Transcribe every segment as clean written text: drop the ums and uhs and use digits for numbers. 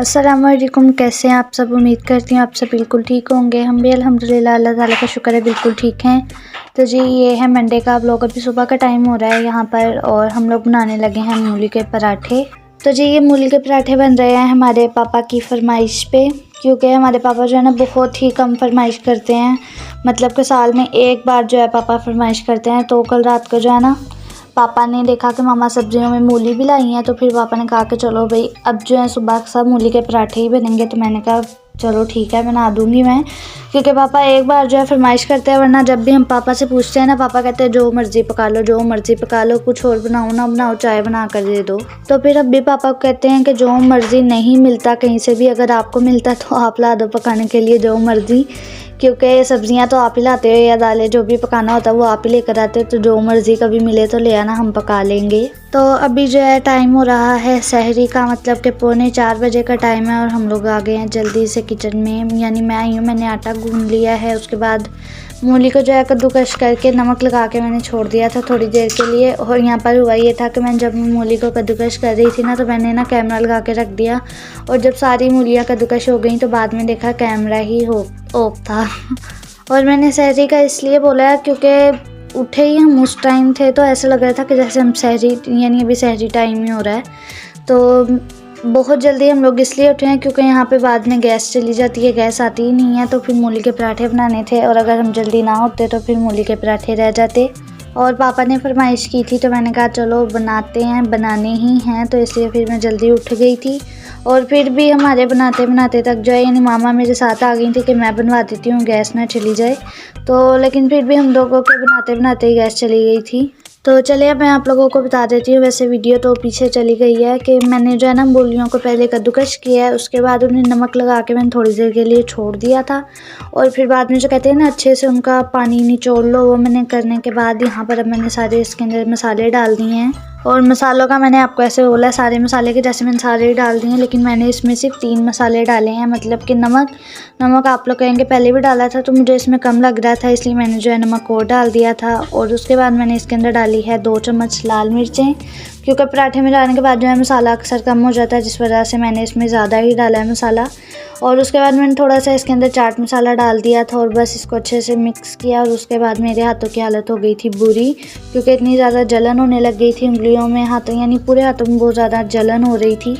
अस्सलामुअलैकुम, कैसे हैं आप सब। उम्मीद करती हूँ आप सब बिल्कुल ठीक होंगे। हम भी अल्हम्दुलिल्लाह अल्लाह ताला का शुक्र है बिल्कुल ठीक हैं। तो जी ये है मंडे का व्लॉग। अभी सुबह का टाइम हो रहा है यहाँ पर और हम लोग बनाने लगे हैं मूली के पराठे। तो जी ये मूली के पराठे बन रहे हैं हमारे पापा की फरमाइश पे, क्योंकि हमारे पापा जो है ना बहुत ही कम फरमाइश करते हैं। मतलब कि साल में एक बार जो है पापा फरमाइश करते हैं। तो कल रात को जो है ना पापा ने देखा कि मामा सब्जियों में मूली भी लाई हैं, तो फिर पापा ने कहा कि चलो भाई अब जो है सुबह सब मूली के पराठे ही बनेंगे। तो मैंने कहा चलो ठीक है बना दूंगी मैं, क्योंकि पापा एक बार जो है फरमाइश करते हैं, वरना जब भी हम पापा से पूछते हैं ना पापा कहते हैं जो मर्ज़ी पका लो, जो मर्ज़ी पका लो, कुछ और बनाओ ना बनाओ, चाय बना कर दे दो। तो फिर अब भी पापा कहते हैं कि जो मर्ज़ी नहीं मिलता कहीं से भी, अगर आपको मिलता तो आप ला दो पकाने के लिए जो मर्ज़ी, क्योंकि सब्जियां तो आप ही लाते हो या दालें जो भी पकाना होता है वो आप ही लेकर आते हो। तो जो मर्ज़ी कभी मिले तो ले आना, हम पका लेंगे। तो अभी जो है टाइम हो रहा है सहरी का, मतलब कि 3:45 बजे का टाइम है और हम लोग आ गए हैं जल्दी से किचन में। यानी मैं आई हूँ, मैंने आटा गूंद लिया है। उसके बाद मूली को जो है कद्दूकस करके नमक लगा के मैंने छोड़ दिया था थोड़ी देर के लिए। और यहाँ पर हुआ ये था कि मैं जब मूली को कद्दूकस कर रही थी ना, तो मैंने ना कैमरा लगा के रख दिया, और जब सारी मूलियाँ कद्दूकस हो गई तो बाद में देखा कैमरा ही ऑफ था। और मैंने सहरी का इसलिए बोला है क्योंकि उठे ही हम उस टाइम थे, तो ऐसा लग रहा था कि जैसे हम सहरी यानी अभी सहरी टाइम ही हो रहा है। तो बहुत जल्दी हम लोग इसलिए उठे हैं क्योंकि यहाँ पे बाद में गैस चली जाती है, गैस आती ही नहीं है। तो फिर मूली के पराठे बनाने थे, और अगर हम जल्दी ना उठते तो फिर मूली के पराठे रह जाते। और पापा ने फरमाइश की थी तो मैंने कहा चलो बनाते हैं, बनाने ही हैं, तो इसलिए फिर मैं जल्दी उठ गई थी। और फिर भी हमारे बनाते बनाते तक जो है यानी मामा मेरे साथ आ गई थी कि मैं बनवा देती हूँ, गैस ना चली जाए। तो लेकिन फिर भी हम लोगों के बनाते बनाते ही गैस चली गई थी। तो चलिए अब मैं आप लोगों को बता देती हूँ। वैसे वीडियो तो पीछे चली गई है कि मैंने जो है ना मूलियों को पहले कद्दूकस किया है, उसके बाद उन्हें नमक लगा के मैंने थोड़ी देर के लिए छोड़ दिया था। और फिर बाद में जो कहते हैं ना अच्छे से उनका पानी निचोड़ लो, वो मैंने करने के बाद यहाँ पर अब मैंने सारे इसके अंदर मसाले डाल दिए हैं। और मसालों का मैंने आपको ऐसे बोला है सारे मसाले के जैसे मैंने सारे ही डाल दिए हैं, लेकिन मैंने इसमें सिर्फ 3 मसाले डाले हैं। मतलब कि नमक आप लोग कहेंगे पहले भी डाला था, तो मुझे इसमें कम लग रहा था, इसलिए मैंने जो है नमक और डाल दिया था। और उसके बाद मैंने इसके अंदर डाली है 2 चम्मच लाल मिर्चें, क्योंकि पराठे में डालने के बाद जो है मसाला अक्सर कम हो जाता है, जिस वजह से मैंने इसमें ज़्यादा ही डाला है मसाला। और उसके बाद मैंने थोड़ा सा इसके अंदर चाट मसाला डाल दिया था, और बस इसको अच्छे से मिक्स किया। और उसके बाद मेरे हाथों की हालत हो गई थी बुरी, क्योंकि इतनी ज़्यादा जलन होने लग गई थी उंगलियों में, हाथों यानी पूरे हाथों में बहुत ज़्यादा जलन हो रही थी।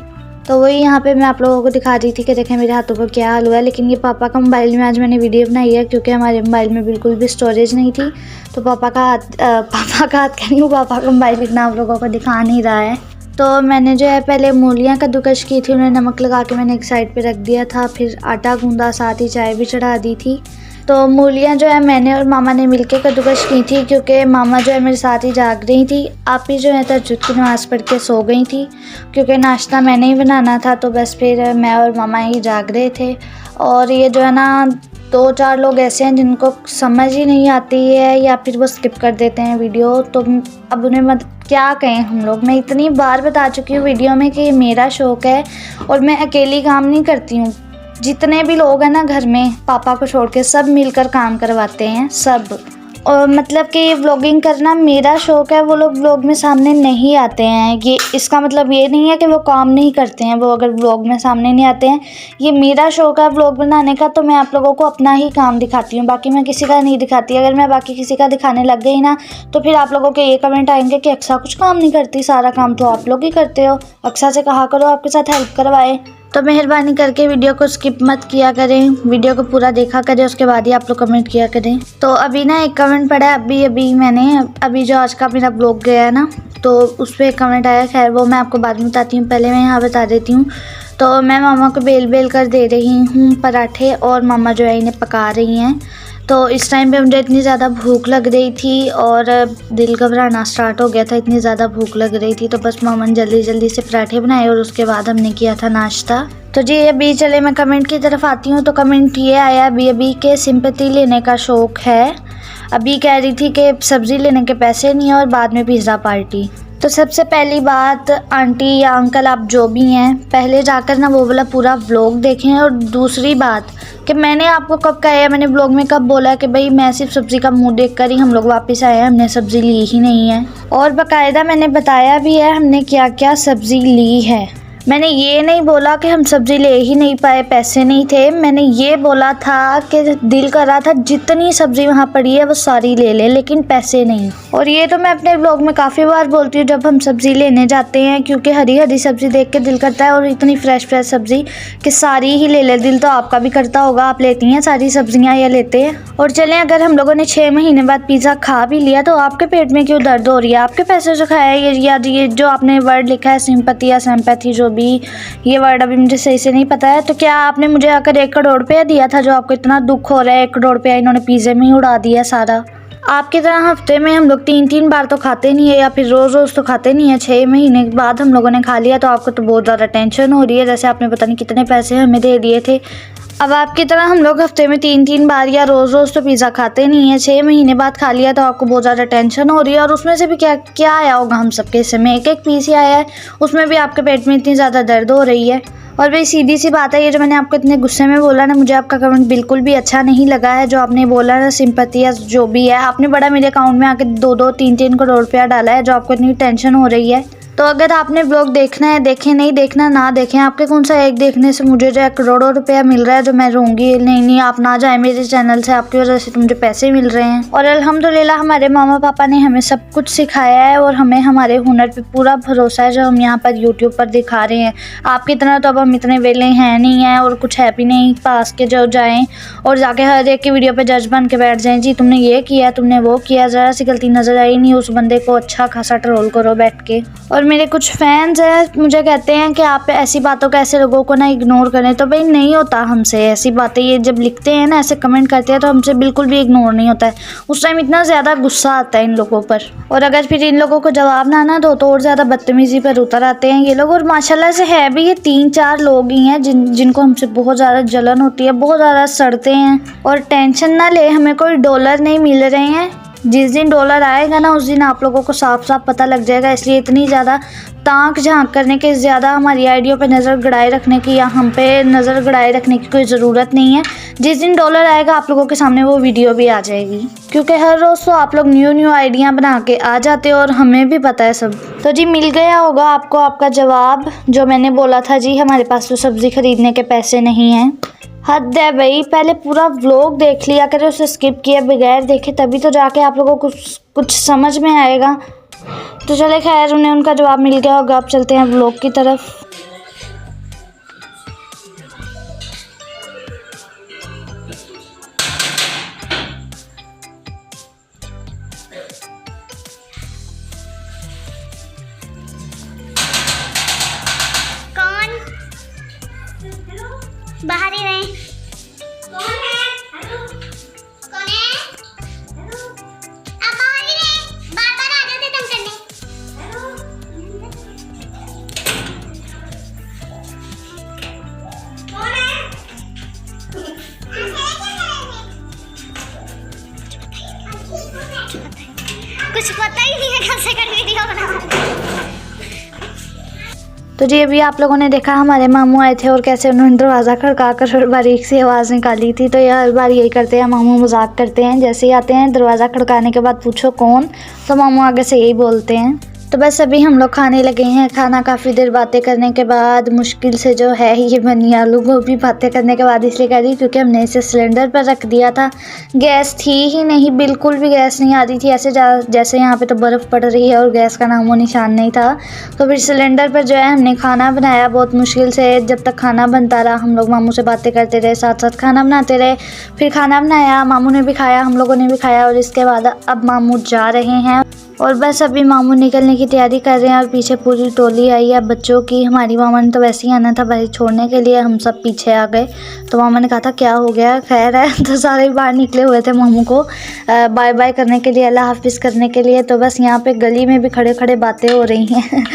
तो वही यहाँ पे मैं आप लोगों को दिखा रही थी कि देखें मेरे हाथों का क्या हाल हुआ है। लेकिन ये पापा का मोबाइल में आज मैंने वीडियो बनाई है, क्योंकि हमारे मोबाइल में बिल्कुल भी स्टोरेज नहीं थी। तो पापा का हाथ कह रही हूँ, पापा का मोबाइल इतना आप लोगों को दिखा नहीं रहा है। तो मैंने जो है पहले मूलियाँ कद्दूकस की थी, उन्हें नमक लगा के मैंने एक साइड पे रख दिया था। फिर आटा गूंदा, साथ ही चाय भी चढ़ा दी थी। तो मूलियाँ जो है मैंने और मामा ने मिलके कद्दूकस की थी, क्योंकि मामा जो है मेरे साथ ही जाग रही थी। आप ही जो है तहज्जुद की नमाज़ पढ़ के सो गई थी, क्योंकि नाश्ता मैंने ही बनाना था। तो बस फिर मैं और मामा ही जाग रहे थे। और ये जो है ना 2-4 लोग ऐसे हैं जिनको समझ ही नहीं आती है, या फिर वो स्किप कर देते हैं वीडियो। तो अब उन्हें क्या कहें हम लोग। मैं इतनी बार बता चुकी हूँ वीडियो में कि ये मेरा शौक़ है और मैं अकेली काम नहीं करती हूँ। जितने भी लोग हैं ना घर में पापा को छोड़ के सब मिलकर काम करवाते हैं सब। और मतलब कि ये व्लॉगिंग करना मेरा शौक़ है, वो लोग व्लॉग में सामने नहीं आते हैं, ये इसका मतलब ये नहीं है कि वो काम नहीं करते हैं वो अगर व्लॉग में सामने नहीं आते हैं। ये मेरा शौक़ है व्लॉग बनाने का, तो मैं आप लोगों को अपना ही काम दिखाती हूँ, बाकी मैं किसी का नहीं दिखाती। अगर मैं बाकी किसी का दिखाने लग गई ना, तो फिर आप लोगों के ये कमेंट आएंगे कि अक्सा कुछ काम नहीं करती, सारा काम तो आप लोग ही करते हो, अक्सा से कहा करो आपके साथ हेल्प करवाए। तो मेहरबानी करके वीडियो को स्किप मत किया करें, वीडियो को पूरा देखा करें, उसके बाद ही आप लोग कमेंट किया करें। तो अभी ना एक कमेंट पड़ा है, अभी मैंने अभी जो आज का मेरा ब्लॉग गया है ना, तो उस पर एक कमेंट आया। खैर वो मैं आपको बाद में बताती हूँ, पहले मैं यहाँ बता देती हूँ। तो मैं मामा को बेल कर दे रही हूँ पराठे, और मामा जो है इन्हें पका रही हैं। तो इस टाइम पे मुझे इतनी ज़्यादा भूख लग रही थी और दिल घबराना स्टार्ट हो गया था, इतनी ज़्यादा भूख लग रही थी। तो बस मामा ने जल्दी जल्दी से पराठे बनाए और उसके बाद हमने किया था नाश्ता। तो जी अभी चले मैं कमेंट की तरफ आती हूँ। तो कमेंट ये आया अभी के सिंपैथी लेने का शौक़ है। अभी कह रही थी कि सब्ज़ी लेने के पैसे नहीं है और बाद में पिज़्ज़ा पार्टी। तो सबसे पहली बात आंटी या अंकल आप जो भी हैं, पहले जाकर ना वो वाला पूरा व्लॉग देखें। और दूसरी बात कि मैंने आपको कब कहा है, मैंने ब्लॉग में कब बोला कि भाई मैं सिर्फ सब्ज़ी का मुंह देख कर ही हम लोग वापस आए हैं, हमने सब्ज़ी ली ही नहीं है। और बाकायदा मैंने बताया भी है हमने क्या क्या सब्ज़ी ली है। मैंने ये नहीं बोला कि हम सब्ज़ी ले ही नहीं पाए, पैसे नहीं थे। मैंने ये बोला था कि दिल कर रहा था जितनी सब्ज़ी वहाँ पड़ी है वो सारी ले ले, लेकिन पैसे नहीं। और ये तो मैं अपने ब्लॉग में काफ़ी बार बोलती हूँ जब हम सब्ज़ी लेने जाते हैं, क्योंकि हरी हरी सब्ज़ी देख के दिल करता है, और इतनी फ्रेश फ्रेश सब्ज़ी कि सारी ही ले ले। दिल तो आपका भी करता होगा, आप लेती हैं सारी सब्ज़ियाँ या लेते हैं? और चलें, अगर हम लोगों ने 6 महीने बाद पिज़्ज़ा खा भी लिया तो आपके पेट में क्यों दर्द हो रही है? आपके पैसे से खाया है या ये जो आपने वर्ड लिखा है सिंपैथी या सिंपैथी, जो भी ये वर्ड अभी मुझे सही से नहीं पता है, तो क्या आपने मुझे आकर 1 करोड़ रुपया दिया था जो आपको इतना दुख हो रहा है? 1 करोड़ रुपया इन्होंने पिज़्ज़े में ही उड़ा दिया सारा। आपकी तरह हफ्ते में हम लोग 3-3 बार तो खाते नहीं है, या फिर रोज़ रोज़ तो खाते नहीं है। 6 महीने के बाद हम लोगों ने खा लिया तो आपको तो बहुत ज़्यादा टेंशन हो रही है, जैसे आपने पता नहीं कितने पैसे हमें दे दिए थे। अब आपकी तरह हम लोग हफ्ते में 3-3 बार या रोज़ रोज़ तो पिज़्ज़ा खाते नहीं है। 6 महीने बाद खा लिया तो आपको बहुत ज़्यादा टेंशन हो रही है, और उसमें से भी क्या क्या आया होगा हम सबके हिस्से में? एक पीस ही आया है, उसमें भी आपके पेट में इतनी ज़्यादा दर्द हो रही है। और भाई सीधी सी बात है, ये जो मैंने आपको इतने गुस्से में बोला ना, मुझे आपका कमेंट बिल्कुल भी अच्छा नहीं लगा है। जो आपने बोला ना सिंपैथी या जो भी है, आपने बड़ा मेरे अकाउंट में आके 2-2, 3-3 करोड़ रुपया डाला है, जो आपको इतनी टेंशन हो रही है। तो अगर आपने ब्लॉग देखना है देखें, नहीं देखना ना देखें। आपके कौन सा एक देखने से मुझे जो है करोड़ों रुपया मिल रहा है जो मैं रोऊंगी? नहीं, आप ना जाए मेरे चैनल से, आपकी वजह से तो मुझे पैसे मिल रहे हैं। और अल्हम्दुलिल्लाह हमारे मामा पापा ने हमें सब कुछ सिखाया है, और हमें हमारे हुनर पे पूरा भरोसा है जो हम यहाँ पर यूट्यूब पर दिखा रहे हैं। आपकी तरह तो अब हम इतने वेले हैं नहीं हैं, और कुछ है भी नहीं पास के जो जाएँ और जाके हर एक की वीडियो पर जज बन के बैठ जाएँ, जी तुमने ये किया, तुमने वो किया, ज़रा सी गलती नज़र आई नहीं, उस बंदे को अच्छा खासा ट्रोल करो बैठ के। और मेरे कुछ फैंस हैं मुझे कहते हैं कि आप ऐसी बातों को, ऐसे लोगों को ना इग्नोर करें, तो भाई नहीं होता हमसे ऐसी बातें। ये जब लिखते हैं ना, ऐसे कमेंट करते हैं, तो हमसे बिल्कुल भी इग्नोर नहीं होता है। उस टाइम इतना ज़्यादा गुस्सा आता है इन लोगों पर, और अगर फिर इन लोगों को जवाब ना आना तो और ज़्यादा बदतमीज़ी पर उतर आते हैं ये लोग। और माशाल्लाह से है भी ये 3-4 लोग ही हैं जिनको हमसे बहुत ज़्यादा जलन होती है, बहुत ज़्यादा सड़ते हैं। और टेंशन ना ले, हमें कोई डॉलर नहीं मिल रहे हैं। जिस दिन डॉलर आएगा ना, उस दिन आप लोगों को साफ साफ पता लग जाएगा। इसलिए इतनी ज़्यादा ताक झांक करने के, ज़्यादा हमारी आइडिया पे नज़र गड़ाए रखने की या हम पे नज़र गड़ाए रखने की कोई ज़रूरत नहीं है। जिस दिन डॉलर आएगा आप लोगों के सामने वो वीडियो भी आ जाएगी, क्योंकि हर रोज़ तो आप लोग न्यू आइडिया बना के आ जाते हो, और हमें भी पता है सब। तो जी मिल गया होगा आपको आपका जवाब, जो मैंने बोला था जी हमारे पास तो सब्ज़ी खरीदने के पैसे नहीं हैं। हद है भाई, पहले पूरा व्लॉग देख लिया करें, उसे स्किप किए बगैर देखे, तभी तो जाके आप लोगों को कुछ समझ में आएगा। तो चले खैर, उन्हें उनका जवाब मिल गया होगा। अब चलते हैं व्लॉग की तरफ। कौन बाहर ही रहे? कौन है? हेलो कौन है? हेलो आप बाहर ही रहे, बार-बार आ जाते तंग करने। हेलो कौन है? कुछ पता ही नहीं है कब से कर वीडियो बना। तो जी अभी आप लोगों ने देखा हमारे मामू आए थे और कैसे उन्होंने दरवाज़ा खड़का कर बारीक सी आवाज़ निकाली थी। तो ये हर बार यही करते हैं, मामू मजाक करते हैं। जैसे ही आते हैं दरवाज़ा खड़काने के बाद पूछो कौन, तो मामू आगे से यही बोलते हैं। तो बस अभी हम लोग खाने लगे हैं। खाना काफ़ी देर बातें करने के बाद मुश्किल से जो है ये बनी आलू गोभी बातें करने के बाद इसलिए कर रही क्योंकि हमने इसे सिलेंडर पर रख दिया था। गैस थी ही नहीं, बिल्कुल भी गैस नहीं आ रही थी। ऐसे जैसे यहाँ पे तो बर्फ़ पड़ रही है और गैस का नामो निशान नहीं था। तो फिर सिलेंडर पर जो है हमने खाना बनाया बहुत मुश्किल से। जब तक खाना बनता रहा हम लोग मामू से बातें करते रहे, साथ साथ खाना बनाते रहे। फिर खाना बनाया, मामू ने भी खाया, हम लोगों ने भी खाया। और इसके बाद अब मामू जा रहे हैं और बस अभी मामू निकलने की तैयारी कर रहे हैं। और पीछे पूरी टोली आई है बच्चों की। हमारी मामा ने तो वैसे ही आना था भाई छोड़ने के लिए, हम सब पीछे आ गए। तो मामा ने कहा था क्या हो गया, खैर है। तो सारे बाहर निकले हुए थे मामू को बाय बाय करने के लिए, अल्लाह हाफिज़ करने के लिए। तो बस यहाँ पे गली में भी खड़े खड़े बातें हो रही हैं।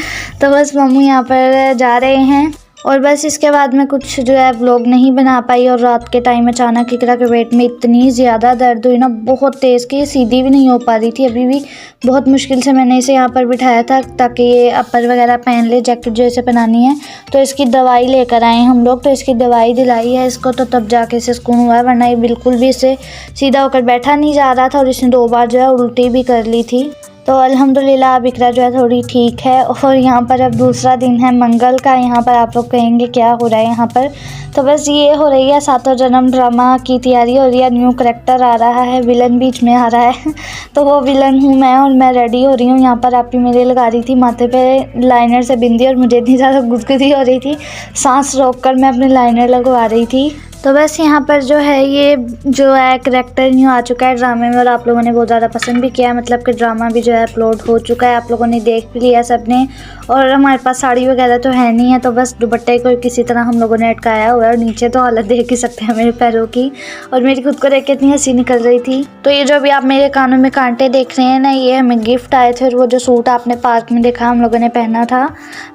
तो बस मामू यहाँ पर जा रहे हैं। और बस इसके बाद में कुछ जो है व्लॉग नहीं बना पाई। और रात के टाइम अचानक इकरा के पेट में इतनी ज़्यादा दर्द हुई ना, बहुत तेज़ की, सीधी भी नहीं हो पा रही थी। अभी भी बहुत मुश्किल से मैंने इसे यहाँ पर बिठाया था ताकि ये अपर वगैरह पहन ले, जैकेट जो इसे पहनानी है। तो इसकी दवाई लेकर आए हम लोग, तो इसकी दवाई दिलाई है इसको, तो तब जाके इसे सुकून हुआ है। वरना ये बिल्कुल भी इसे सीधा होकर बैठा नहीं जा रहा था और इसने 2 बार जो है उल्टी भी कर ली थी। तो अल्हम्दुलिल्लाह अब इकरा जो है थोड़ी ठीक है। और यहाँ पर अब दूसरा दिन है मंगल का। यहाँ पर आप लोग कहेंगे क्या हो रहा है यहाँ पर, तो बस ये हो रही है सातों जन्म ड्रामा की तैयारी हो रही है। न्यू करैक्टर आ रहा है, विलन बीच में आ रहा है तो वो विलन हूँ मैं और मैं रेडी हो रही हूँ। यहाँ पर आप ही मेरे लगा रही थी माथे पे लाइनर से बिंदी और मुझे इतनी ज़्यादा गुदगुदी हो रही थी, सांस रोक कर मैं अपने लाइनर लगवा रही थी। तो बस यहाँ पर जो है ये जो है करैक्टर न्यू आ चुका है ड्रामे में और आप लोगों ने बहुत ज़्यादा पसंद भी किया है। मतलब कि ड्रामा भी जो है अपलोड हो चुका है, आप लोगों ने देख भी लिया सबने। और हमारे पास साड़ी वगैरह तो है नहीं है, तो बस दुपट्टे को किसी तरह हम लोगों ने अटकाया हुआ है। और नीचे तो हालत देख ही सकते हैं मेरे पैरों की, और मेरी खुद को देख के इतनी हंसी निकल रही थी। तो ये जो अभी आप मेरे कानों में कांटे देख रहे हैं ना, ये हमें गिफ्ट आए थे। और वो जो सूट आपने पार्क में देखा हम लोगों ने पहना था,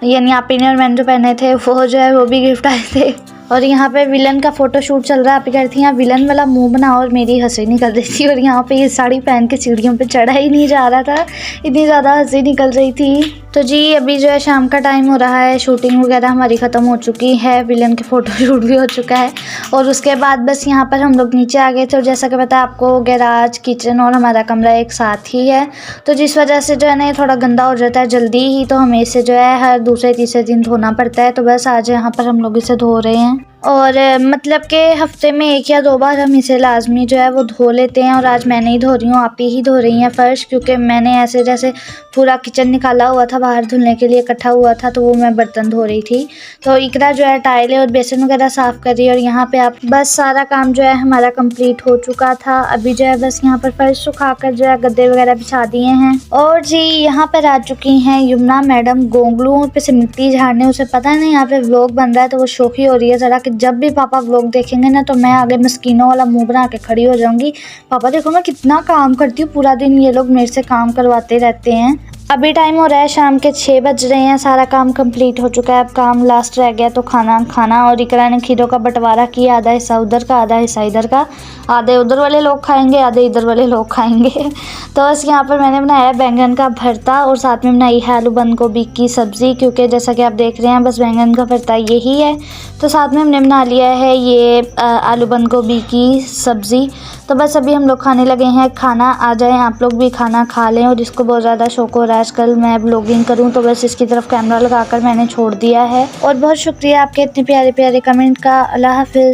यानी आप ही ने और मैंने जो पहने थे, वो जो है वो भी गिफ्ट आए थे। और यहाँ पे विलन का फोटोशूट चल रहा है। आप कह रही थी यहाँ विलन वाला मुंह बना, और मेरी हंसी निकल रही थी। और यहाँ पे ये साड़ी पहन के सीढ़ियों पे चढ़ा ही नहीं जा रहा था, इतनी ज़्यादा हंसी निकल रही थी। तो जी अभी जो है शाम का टाइम हो रहा है, शूटिंग वगैरह हमारी ख़त्म हो चुकी है, विलन के फ़ोटोशूट भी हो चुका है। और उसके बाद बस यहाँ पर हम लोग नीचे आ गए थे। और जैसा कि पता है आपको, गैराज, किचन और हमारा कमरा एक साथ ही है, तो जिस वजह से जो है ना ये थोड़ा गंदा हो जाता है जल्दी ही, तो हमें इसे जो है हर दूसरे तीसरे दिन धोना पड़ता है। तो बस आज यहाँ पर हम लोग इसे धो रहे हैं। और मतलब कि हफ्ते में 1 या 2 बार हम इसे लाजमी जो है वो धो लेते हैं। और आज मैं नहीं धो रही हूँ, आप ही धो रही हैं फ़र्श, क्योंकि मैंने ऐसे जैसे पूरा किचन निकाला हुआ था बाहर धुलने के लिए इकट्ठा हुआ था, तो वो मैं बर्तन धो रही थी। तो इकरा जो है टाइलें और बेसन वगैरह साफ़ कर रही है। और यहाँ पे आप बस सारा काम जो है हमारा कंप्लीट हो चुका था। अभी जो है बस यहाँ पर फ़र्श सुखा कर जो है गद्दे वगैरह बिछा दिए हैं। और जी यहाँ पर आ चुकी हैं यमुना मैडम गोंगलुओं पे से मिट्टी झाड़ने। उसे पता है ना यहाँ पे व्लॉग बन रहा है, तो वो शौकी हो रही है ज़रा कि जब भी पापा व्लॉग देखेंगे ना, तो मैं आगे मस्कीनों वाला मुंह बना के खड़ी हो जाऊंगी। पापा देखो मैं कितना काम करती हूँ पूरा दिन, ये लोग मेरे से काम करवाते रहते हैं। अभी टाइम हो रहा है शाम के 6 बज रहे हैं, सारा काम कंप्लीट हो चुका है। अब काम लास्ट रह गया तो खाना खाना। और इकरा ने खीरों का बंटवारा किया, आधा हिस्सा उधर का आधा हिस्सा इधर का। आधे उधर वाले लोग खाएंगे, आधे इधर वाले लोग खाएंगे। तो बस यहाँ पर मैंने बनाया बैंगन का भरता और साथ में बनाई है आलू बंद गोभी की सब्ज़ी, क्योंकि जैसा कि आप देख रहे हैं बस बैंगन का भरता यही है। तो साथ में हमने बना लिया है ये आलू बंद गोभी की सब्ज़ी। तो बस अभी हम लोग खाने लगे हैं खाना। आ जाएं आप लोग भी खाना खा लें। और इसको बहुत ज़्यादा शौक हो रहा है आजकल मैं ब्लॉगिंग करूं, तो बस इसकी तरफ कैमरा लगाकर मैंने छोड़ दिया है। और बहुत शुक्रिया आपके इतने प्यारे प्यारे कमेंट का। अल्लाह हाफिज़।